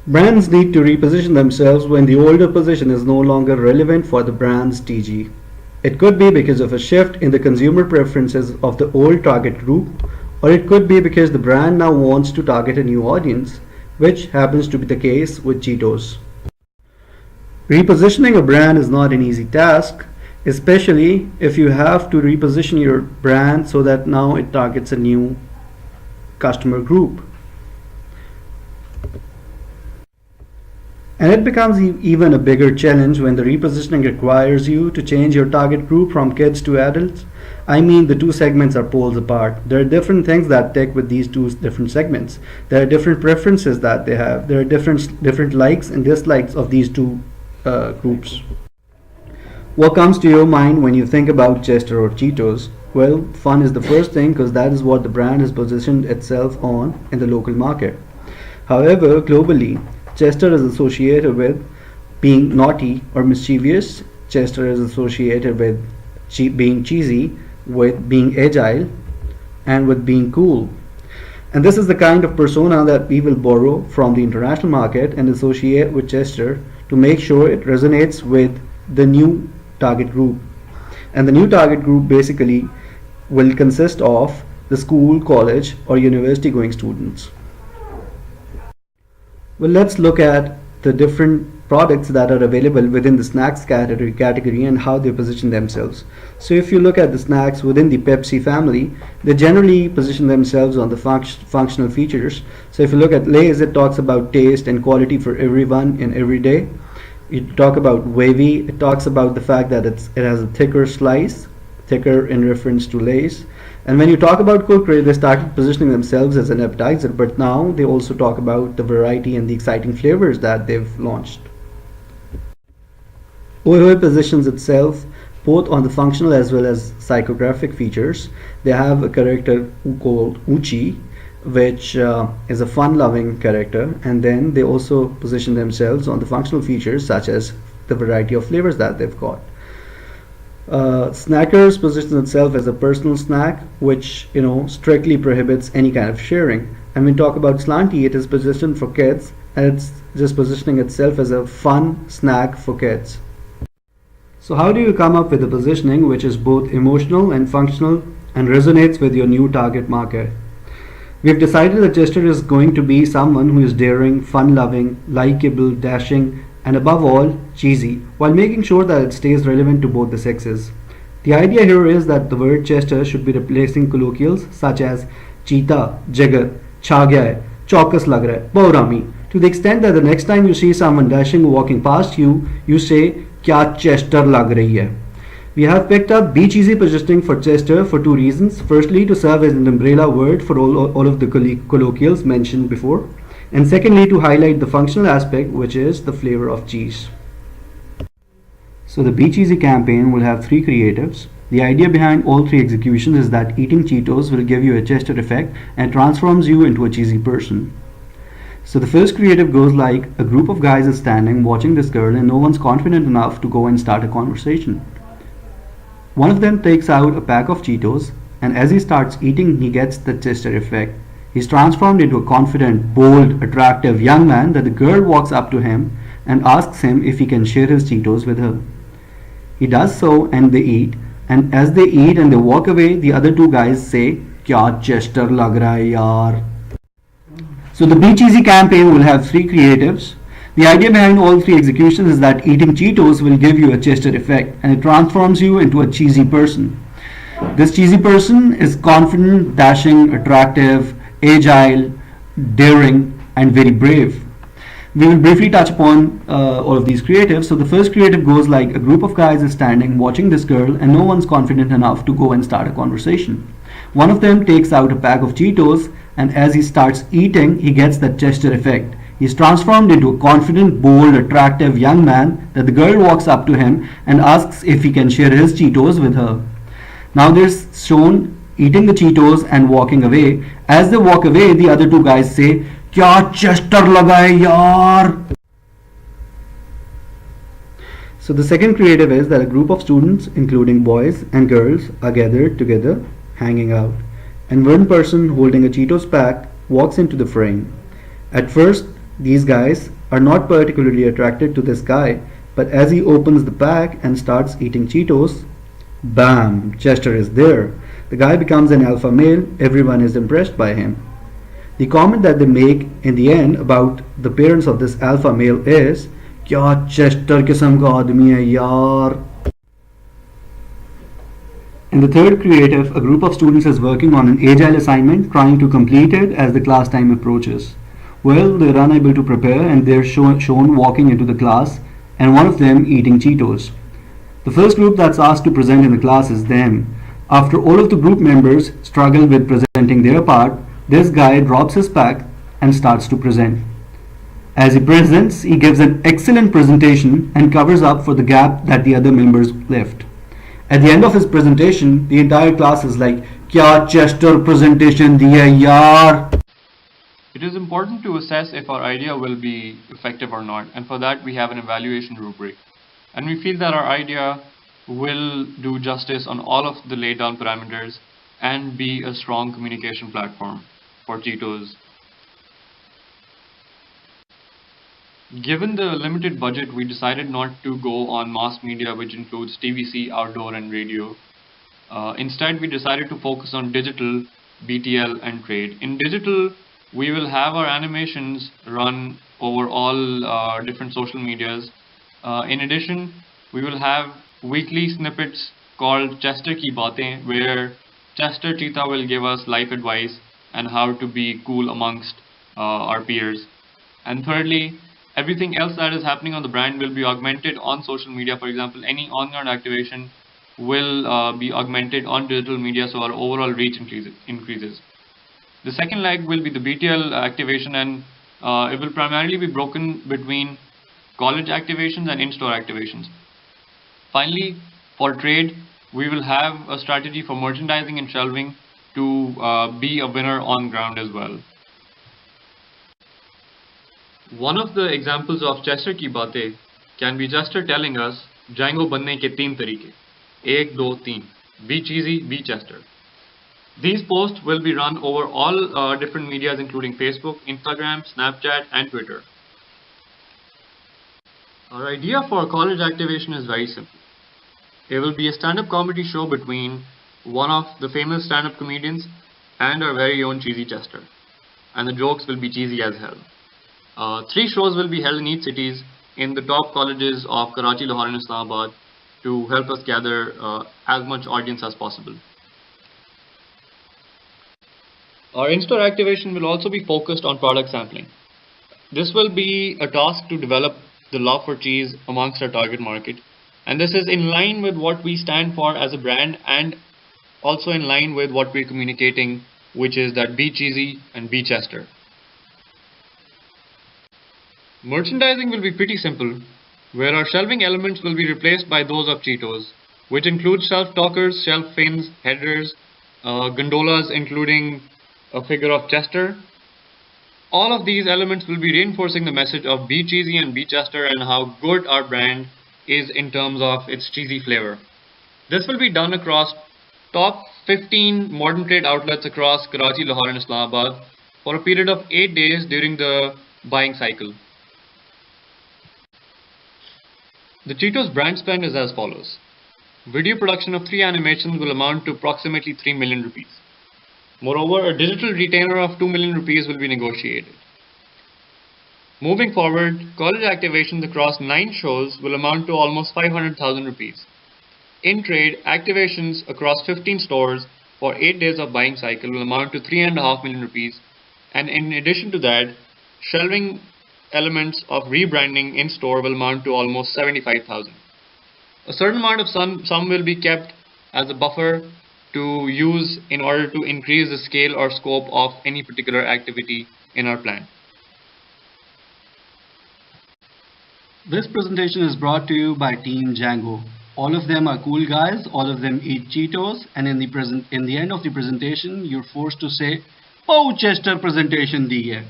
Brands need to reposition themselves when the older position is no longer relevant for the brand's TG. It could be because of a shift in the consumer preferences of the old target group, or it could be because the brand now wants to target a new audience, which happens to be the case with Cheetos. Repositioning a brand is not an easy task, especially if you have to reposition your brand so that now it targets a new customer group. And it becomes even a bigger challenge when the repositioning requires you to change your target group from kids to adults. I mean, the two segments are poles apart. There are different things that tick with these two different segments. There are different preferences that they have. There are different likes and dislikes of these two groups. What comes to your mind when you think about Chester or Cheetos? Well, fun is the first thing because that is what the brand has positioned itself on in the local market. However, globally, Chester is associated with being naughty or mischievous. Chester is associated with being cheesy, with being agile, and with being cool. And this is the kind of persona that we will borrow from the international market and associate with Chester to make sure it resonates with the new target group. And the new target group basically will consist of the school, college, or university going students. Well, let's look at the different products that are available within the snacks category and how they position themselves. So if you look at the snacks within the Pepsi family, they generally position themselves on the functional features. So if you look at Lay's, it talks about taste and quality for everyone in every day. You talk about wavy, it talks about the fact that it has a thicker slice, thicker in reference to Lay's. And when you talk about cookery, they started positioning themselves as an appetizer, but now they also talk about the variety and the exciting flavors that they've launched. Oi positions itself both on the functional as well as psychographic features. They have a character called Uchi, which is a fun-loving character, and then they also position themselves on the functional features such as the variety of flavors that they've got. Snackers positions itself as a personal snack, which strictly prohibits any kind of sharing. And when we talk about Slanty, it is positioned for kids, and it's just positioning itself as a fun snack for kids. So how do you come up with a positioning which is both emotional and functional and resonates with your new target market? We've decided that Chester is going to be someone who is daring, fun-loving, likable, dashing, and above all, cheesy, while making sure that it stays relevant to both the sexes. The idea here is that the word Chester should be replacing colloquials such as cheetah, jigger, cha gaya hai, chaukas lag raha hai, baurami, to the extent that the next time you see someone dashing walking past you, you say, kya Chester lag rahi hai. We have picked up Be Cheesy positioning for Chester for two reasons. Firstly, to serve as an umbrella word for all of the colloquials mentioned before, and secondly, to highlight the functional aspect, which is the flavor of cheese. So the Be Cheesy campaign will have three creatives. The idea behind all three executions is that eating Cheetos will give you a Chester effect and transforms you into a cheesy person. So the first creative goes like, a group of guys is standing watching this girl and no one's confident enough to go and start a conversation. One of them takes out a pack of Cheetos, and as he starts eating, he gets the Chester effect. He's transformed into a confident, bold, attractive young man that the girl walks up to him and asks him if he can share his Cheetos with her. He does so and they eat, and as they eat and they walk away, the other two guys say, Kya Chester lag raha hai yaar. So the Be Cheesy campaign will have three creatives. The idea behind all three executions is that eating Cheetos will give you a Chester effect and it transforms you into a cheesy person. This cheesy person is confident, dashing, attractive, agile, daring, and very brave. We will briefly touch upon all of these creatives. So the first creative goes like, a group of guys is standing watching this girl and no one's confident enough to go and start a conversation. One of them takes out a pack of Cheetos, and as he starts eating, he gets that Chester effect. He's transformed into a confident, bold, attractive young man that the girl walks up to him and asks if he can share his Cheetos with her. Now there's shown eating the Cheetos and walking away. As they walk away, the other two guys say, Kya Chester laga hai yaar. So the second creative is that a group of students, including boys and girls, are gathered together, hanging out. And one person holding a Cheetos pack walks into the frame. At first, These guys are not particularly attracted to this guy, but as he opens the pack and starts eating Cheetos, bam, Chester is there. The guy becomes an alpha male, everyone is impressed by him. The comment that they make in the end about the parents of this alpha male is, क्या Chester किस्म का आदमी है यार. In the third creative, a group of students is working on an agile assignment, trying to complete it as the class time approaches. Well, they're unable to prepare and they're shown walking into the class and one of them eating Cheetos. The first group that's asked to present in the class is them. After all of the group members struggle with presenting their part, this guy drops his pack and starts to present. As he presents, he gives an excellent presentation and covers up for the gap that the other members left. At the end of his presentation, the entire class is like, क्या Chester presentation दिया यार. It is important to assess if our idea will be effective or not, and for that we have an evaluation rubric. And we feel that our idea will do justice on all of the laid down parameters and be a strong communication platform for Cheetos. Given the limited budget, we decided not to go on mass media, which includes TVC, outdoor and radio. Instead, we decided to focus on digital, BTL and trade. In digital, we will have our animations run over all different social medias. In addition, we will have weekly snippets called Chester Ki Baatein, where Chester Cheetah will give us life advice and how to be cool amongst our peers. And thirdly, everything else that is happening on the brand will be augmented on social media. For example, any on-ground activation will be augmented on digital media, so our overall reach increases. The second leg will be the BTL activation, and it will primarily be broken between college activations and in-store activations. Finally, for trade, we will have a strategy for merchandising and shelving to be a winner on ground as well. One of the examples of Chester ki baatein can be Chester telling us Django banne ke teen tarike. 1, 2, 3. Be cheesy, be Chester. These posts will be run over all different medias including Facebook, Instagram, Snapchat and Twitter. Our idea for a college activation is very simple. It will be a stand-up comedy show between one of the famous stand-up comedians and our very own cheesy Chester. And the jokes will be cheesy as hell. 3 shows will be held in each cities in the top colleges of Karachi, Lahore and Islamabad to help us gather as much audience as possible. Our in-store activation will also be focused on product sampling. This will be a task to develop the love for cheese amongst our target market, and this is in line with what we stand for as a brand and also in line with what we're communicating, which is that be cheesy and be Chester. Merchandising will be pretty simple, where our shelving elements will be replaced by those of Cheetos, which include shelf talkers, shelf fins, headers, gondolas including a figure of Chester. All of these elements will be reinforcing the message of be cheesy and be Chester and how good our brand is in terms of its cheesy flavor. This will be done across top 15 modern trade outlets across Karachi, Lahore and Islamabad for a period of 8 days during the buying cycle. The Cheetos brand spend is as follows. Video production of 3 animations will amount to approximately 3 million rupees. Moreover, a digital retainer of 2 million rupees will be negotiated. Moving forward, college activations across 9 shows will amount to almost 500,000 rupees. In trade, activations across 15 stores for 8 days of buying cycle will amount to 3.5 million rupees, and in addition to that, shelving elements of rebranding in store will amount to almost 75,000. A certain amount of sum will be kept as a buffer to use in order to increase the scale or scope of any particular activity in our plan. This presentation is brought to you by Team Django. All of them are cool guys, all of them eat Cheetos, and in the end of the presentation, you're forced to say, "Oh, Chester presentation di hai."